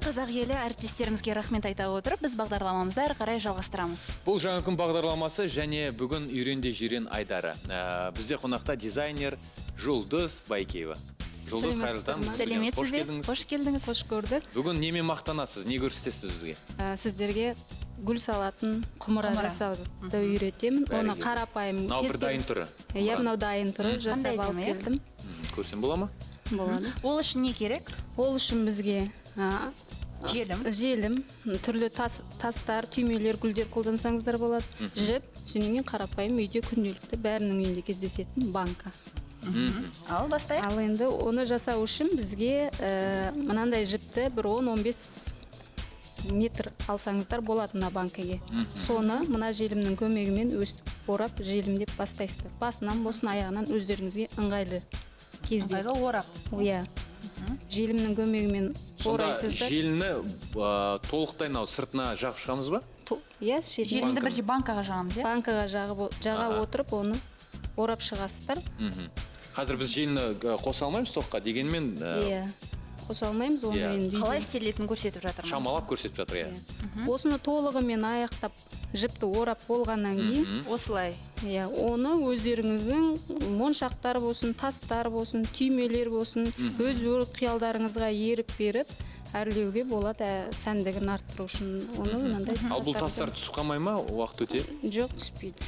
қазақ елі әріптестерімізге рахмет айта отырып, біз бағдарламамызды әрі қарай жалғастырамыз. Бұл жаңа күн бағдарламасы және бүгін үйренде жүрен Айдары. Бізде қонақта дизайнер Жұлдыз Байкеева. Жұлдыз, қайырлы таң. Сәлеметсіз бе? Қош келдіңіз. Қош көрдік. Бүгін немен мақтанасыз, не көрсетесіз бізге? Сіздерге гүл салатын құмыра жасауды үйретемін. Оны қарапайым. Мынау бір дайын түрі. Иә, мынау дайын түрі жасап алып келдім. Көрсем бола ма? Болады. Ол үшін не керек? Ол үшін бізге Желім, түрлі тастар, түймелер, гүлдер қолдансаңыздар болады. Жіп, сонен кейін қарапайым үйде күнделікті бәрінің үйінде кездесетін банка. Ал бастайық. Ал енді оны жасау үшін бізге мынандай жіпті бір 10-15 метр алсаңыздар болады мына банкаге. Соны мына желімнің көмегімен өстіп орап желімдеп бастайсыздар. Басынан болсын, аяғынан өздеріңізге ыңғайлы кезде. Ыңғайлы орап. Иә. Желімнің көмегімен орайсыздар. Желіні толықтай сыртына жағып шығамыз ба? Иә, желімді бірде банкаға жағамыз, иә? Банкаға жаға отырып, оны орап шығасыздар. Қазір біз желіні қоса алмаймыз тоққа дегенмен... Иә, қоса алмаймыз оны енді. Қалай істелетінін көрсетіп жатырмыз. Шамалап көрсетіп жатыр, иә. Осыны толығымен аяқтап, жіпті орап болғаннан кейін, осылай. Иә, оны өздеріңіздің моншақтар болсын, тастар болсын, түймелер болсын, өз қиялдарыңызға еріп беріп, әрлеуге болады, сәндігін арттыру үшін. Оны мынандай. Ал бұл тастар түсіп қалмай ма, уақыт өте? Жоқ, түспейді.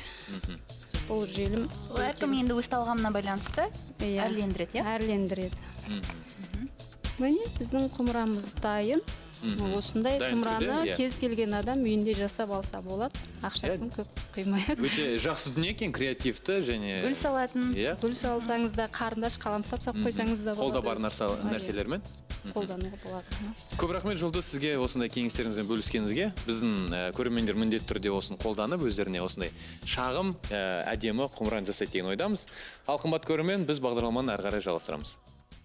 Бұл желім. Әркім енді өз талғамына байланысты әрлендіреді, иә? Әрлендіреді. Міне, біздің құмырамыз дайын. Осындай құмыраны кез келген адам үйінде жасап алса болады. Ақшасын көп құймайық. Өте жақсы дүние екен, креативті және... Гүл салатын. Гүл салсаңыз да, қарындаш қаламсап қойсаңыз да болады. Қолда бар нәрселермен. Қолдануға болады. Көп рахмет Жұлдыз, сізге осындай кеңестеріңізбен бөліскеніңізге. Біздің көрермендер міндетті түрде осын қолданып, өздеріне осындай шағым, әдемі құмыран жасайды деген ойдамыз. Ал қымбатты көрермен, біз бағдарламаны әрі қарай жалғастырамыз.